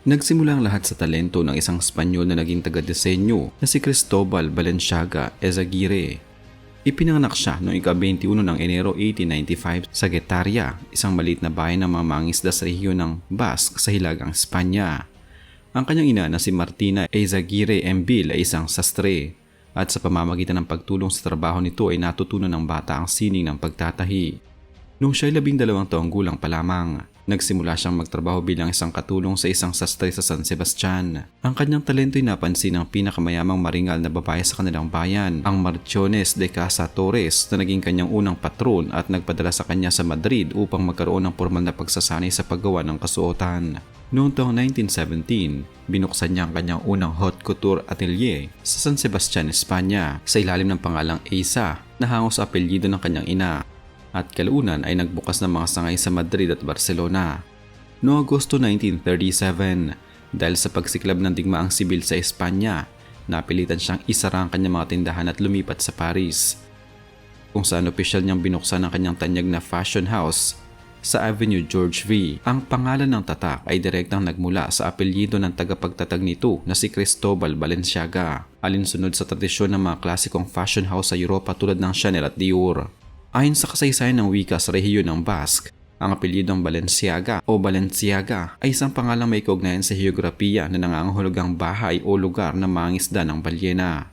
Nagsimula ang lahat sa talento ng isang Espanyol na naging taga-disenyo na si Cristobal Balenciaga Ezaguirre. Ipinanganak siya noong ika-21 ng Enero 1895 sa Getaria, isang maliit na bayan ng mga mangingisda sa rehiyon ng Basque sa hilagang Espanya. Ang kanyang ina na si Martina Ezaguirre Embil ay isang sastre at sa pamamagitan ng pagtulong sa trabaho nito ay natutunan ng bata ang sining ng pagtatahi. Noong siya'y 12 taong gulang pa lamang, nagsimula siyang magtrabaho bilang isang katulong sa isang sastre sa San Sebastian. Ang kanyang talento ay napansin ng pinakamayamang maringal na babae sa kanilang bayan, ang Marchiones de Casa Torres, na naging kanyang unang patron at nagpadala sa kanya sa Madrid upang magkaroon ng formal na pagsasanay sa paggawa ng kasuotan. Noong taong 1917, binuksan niya ang kanyang unang haute couture atelier sa San Sebastian, Espanya sa ilalim ng pangalang Eiza na hango sa apelyido ng kanyang ina. At kalaunan ay nagbukas ng mga sangay sa Madrid at Barcelona. Noong Agosto 1937, dahil sa pagsiklab ng digmaang sibil sa Espanya, napilitan siyang isara ang kanyang mga tindahan at lumipat sa Paris, kung saan opisyal niyang binuksan ang kanyang tanyag na fashion house sa Avenue George V. Ang pangalan ng tatak ay direktang nagmula sa apelyido ng tagapagtatag nito na si Cristobal Balenciaga, alinsunod sa tradisyon ng mga klasikong fashion house sa Europa tulad ng Chanel at Dior. Ayon sa kasaysayan ng wika sa rehiyon ng Basque, ang apelyidong Balenciaga o Balenciaga ay isang pangalang may kaugnayan sa heograpiya na nangangahulugang bahay o lugar na mangingisda ng balyena,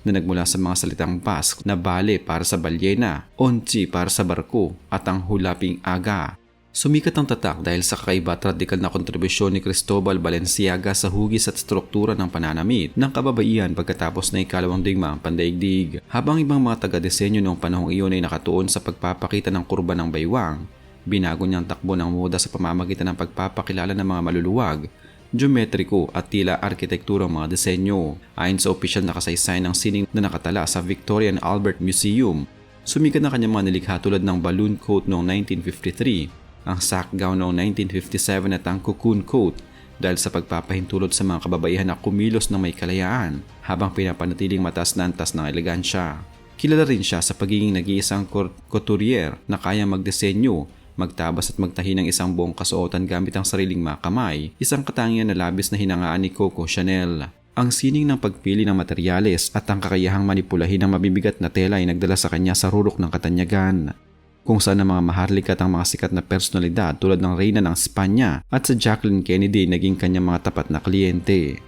na nagmula sa mga salitang Basque na bale para sa balyena, onchi para sa barko at ang hulaping aga. Sumikat ang tatak dahil sa kakaiba at radikal na kontribusyon ni Cristobal Balenciaga sa hugis at struktura ng pananamit ng kababaihan pagkatapos na ikalawang digmaang pandaigdig. Habang ibang mga taga-disenyo noong panahong iyon ay nakatuon sa pagpapakita ng kurba ng baywang, binago niyang takbo ng moda sa pamamagitan ng pagpapakilala ng mga maluluwag, geometriko at tila arkitekturang mga disenyo. Ayon sa opisyal na kasaysayan ng sining na nakatala sa Victoria and Albert Museum, sumikat na kanyang mga nilikha tulad ng balloon coat noong 1953, ang sack gown noong 1957 at ang cocoon coat dahil sa pagpapahintulot sa mga kababaihan na kumilos ng may kalayaan habang pinapanatiling mataas na antas ng elegansya. Kilala rin siya sa pagiging nag-iisang couturier na kaya magdisenyo, magtabas at magtahi ng isang buong kasuotan gamit ang sariling mga kamay, isang katangian na labis na hinangaan ni Coco Chanel. Ang sining ng pagpili ng materyales at ang kakayahang manipulahin ng mabibigat na tela ay nagdala sa kanya sa rurok ng katanyagan, kung saan ang mga maharlika at ang mga sikat na personalidad tulad ng Reyna ng Espanya at sa Jacqueline Kennedy naging kanyang mga tapat na kliyente.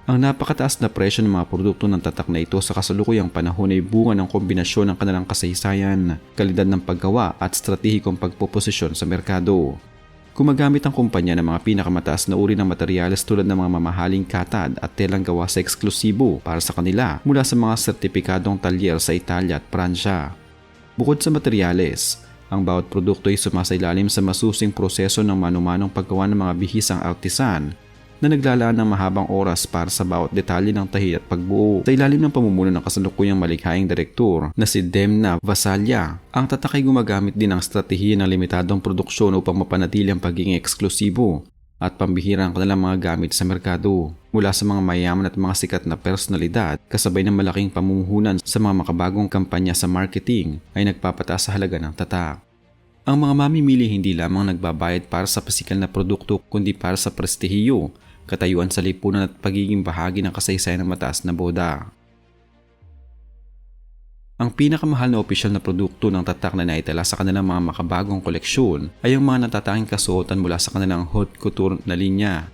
Ang napakataas na presyo ng mga produkto ng tatak na ito sa kasalukuyang panahon ay bunga ng kombinasyon ng kanilang kasaysayan, kalidad ng paggawa at stratehikong pagpoposisyon sa merkado. Gumagamit ang kumpanya ng mga pinakamataas na uri ng materyales tulad ng mga mamahaling katad at telang gawa sa eksklusibo para sa kanila mula sa mga sertipikadong talyer sa Italia at Pransya. Bukod sa materyales, ang bawat produkto ay sumasailalim sa masusing proseso ng manumanong paggawa ng mga bihisang artisan na naglalaan ng mahabang oras para sa bawat detalye ng tahi at pagbuo. Sa ilalim ng pamumuno ng kasalukuyang malikhaing direktor na si Demna Vasalya, ang tatak ay gumagamit din ng estratehiya ng limitadong produksyon upang mapanatili ang pagiging eksklusibo at pambihira ang kanilang mga gamit sa merkado. Mula sa mga mayaman at mga sikat na personalidad, kasabay ng malaking pamumuhunan sa mga makabagong kampanya sa marketing ay nagpapataas sa halaga ng tatak. Ang mga mamimili hindi lamang nagbabayad para sa pasikal na produkto kundi para sa prestihiyo, katayuan sa lipunan at pagiging bahagi ng kasaysayan ng mataas na boda. Ang pinakamahal na opisyal na produkto ng tatak na naitala sa kanilang mga makabagong koleksyon ay ang mga natatanging kasuotan mula sa kanilang haute couture na linya.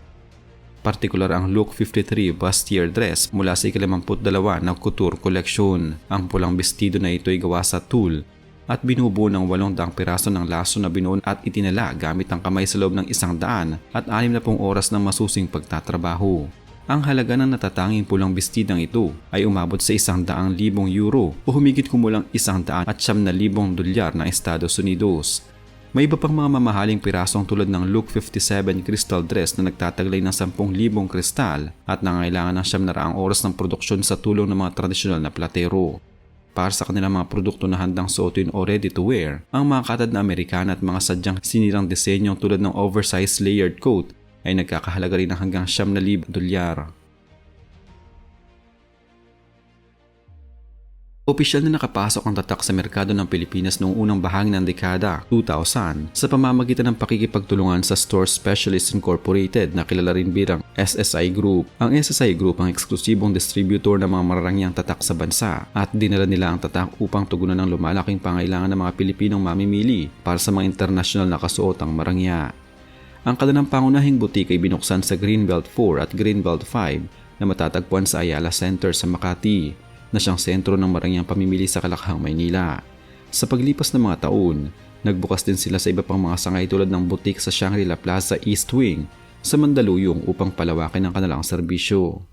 Partikular ang Look 53 bustier dress mula sa ika-52 na couture collection. Ang pulang bestido na ito ay gawa sa tulle at binubuo ng 800 piraso ng laso na binuo at itinala gamit ang kamay sa loob ng 100 at 60 oras ng masusing pagtatrabaho. Ang halaga ng natatanging pulang bestidang ito ay umabot sa 100,000 euro o humigit kumulang 100,000 dolyar ng Estados Unidos. May iba pang mga mamahaling pirasong tulad ng Look 57 crystal dress na nagtataglay ng 10,000 kristal at nangailangan ng 700 oras ng produksyon sa tulong ng mga tradisyonal na platero. Para sa kanilang mga produkto na handang suotin o ready to wear, ang mga katad na Amerikana at mga sadyang sinirang disenyo tulad ng oversized layered coat ay nagkakahalaga rin ng hanggang 7,000 dolyar. Opisyal na nakapasok ang tatak sa merkado ng Pilipinas noong unang bahagi ng dekada 2000 sa pamamagitan ng pakikipagtulungan sa Store Specialists Incorporated na kilala rin bilang SSI Group. Ang SSI Group ang eksklusibong distributor ng mga mararangyang tatak sa bansa at dinala nila ang tatak upang tugunan ng lumalaking pangailangan ng mga Pilipinong mamimili para sa mga internasyonal na kasuotang marangya. Ang kanilang pangunahing butik ay binuksan sa Greenbelt 4 at Greenbelt 5 na matatagpuan sa Ayala Center sa Makati, na siyang sentro ng marangyang pamimili sa Kalakhang, Maynila. Sa paglipas ng mga taon, nagbukas din sila sa iba pang mga sangay tulad ng butik sa Shangri-La Plaza East Wing sa Mandaluyong upang palawakin ang kanilang serbisyo.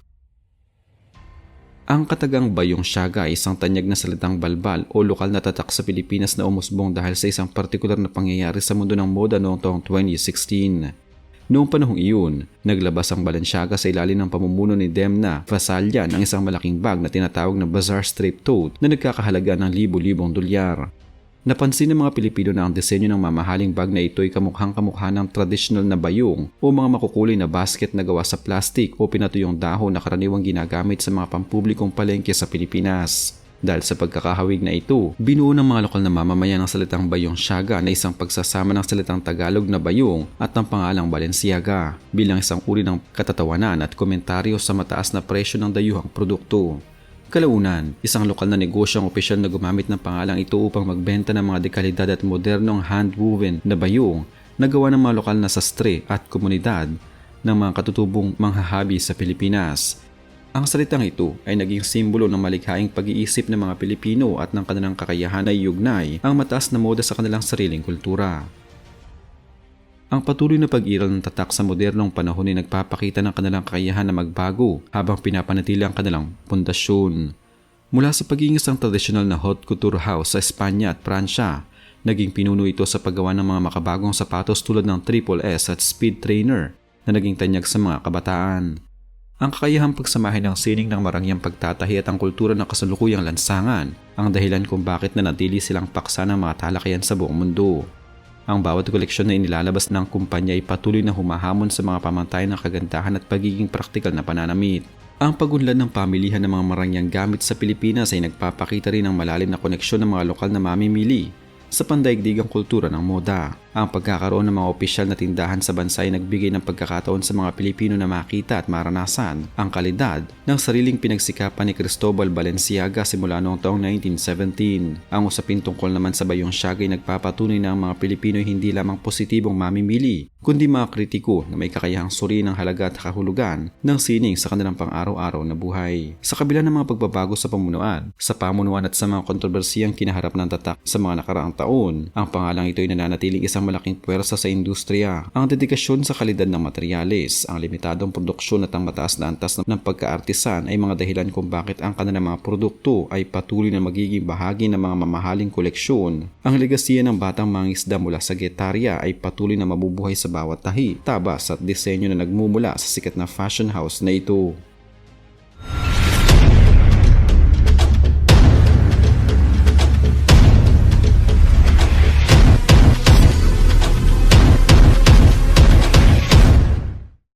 Ang katagang Bayong Siaga ay isang tanyag na salitang balbal o lokal na tatak sa Pilipinas na umusbong dahil sa isang partikular na pangyayari sa mundo ng moda noong taong 2016. Noong panahong iyon, naglabas ang Balenciaga sa ilalim ng pamumuno ni Demna Vasalyan ng isang malaking bag na tinatawag na Bazaar Strip Tote na nagkakahalaga ng libo-libong dolyar. Napansin ng mga Pilipino na ang disenyo ng mamahaling bag na ito ay kamukhang-kamukha ng tradisyonal na bayong o mga makukulay na basket na gawa sa plastik o pinatuyong dahon na karaniwang ginagamit sa mga pampublikong palengke sa Pilipinas. Dahil sa pagkakahawig na ito, binuo ng mga lokal na mamamayan ang salitang Bayong Siaga na isang pagsasama ng salitang Tagalog na bayong at ng pangalang Balenciaga bilang isang uri ng katatawanan at komentaryo sa mataas na presyo ng dayuhang produkto. Kalaunan, isang lokal na negosyo ang opisyal na gumamit ng pangalang ito upang magbenta ng mga dekalidad at modernong hand-woven na bayong na gawa ng mga lokal na sastre at komunidad ng mga katutubong manghahabi sa Pilipinas. Ang salitang ito ay naging simbolo ng malikhaing pag-iisip ng mga Pilipino at ng kanilang kakayahan na iugnay ang mataas na moda sa kanilang sariling kultura. Ang patuloy na pag-iral ng tatak sa modernong panahon ay nagpapakita ng kanilang kakayahan na magbago habang pinapanatili ang kanilang pundasyon. Mula sa pagiging isang tradisyonal na haute couture house sa Espanya at Pransya, naging pinuno ito sa paggawa ng mga makabagong sapatos tulad ng Triple S at Speed Trainer na naging tanyag sa mga kabataan. Ang kakayahang pagsamahin ng sining ng marangyang pagtatahi at ang kultura ng kasalukuyang lansangan ang dahilan kung bakit nanatili silang paksa ng mga talakayan sa buong mundo. Ang bawat koleksyon na inilalabas ng kumpanya ay patuloy na humahamon sa mga pamantayan ng kagandahan at pagiging praktikal na pananamit. Ang pagunlad ng pamilihan ng mga marangyang gamit sa Pilipinas ay nagpapakita rin ng malalim na koneksyon ng mga lokal na mamimili sa pandaigdigang kultura ng moda. Ang pagkakaroon ng mga opisyal na tindahan sa bansa ay nagbigay ng pagkakataon sa mga Pilipino na makita at maranasan ang kalidad ng sariling pinagsikapan ni Cristobal Balenciaga simula noong taong 1917. Ang usapin tungkol naman sa Bayong Siaga ay nagpapatunay na ang mga Pilipino ay hindi lamang positibong mamimili, kundi mga kritiko na may kakayahang suriin ang halaga at kahulugan ng sining sa kanilang pang-araw-araw na buhay. Sa kabila ng mga pagbabago sa pamunuan, sa pamunuan at sa mga kontrobersiyang kinaharap ng tatak sa mga nakaraang taon, ang pangalang ito ay nananatiling isang malaking puwersa sa industriya. Ang dedikasyon sa kalidad ng materyales, ang limitadong produksyon at ang mataas na antas ng pagka-artisan ay mga dahilan kung bakit ang kanilang mga produkto ay patuloy na magiging bahagi ng mga mamahaling koleksyon. Ang legasiya ng batang mangisda mula sa Getaria ay patuloy na mabubuhay sa bawat tahi, tabas at disenyo na nagmumula sa sikat na fashion house na ito.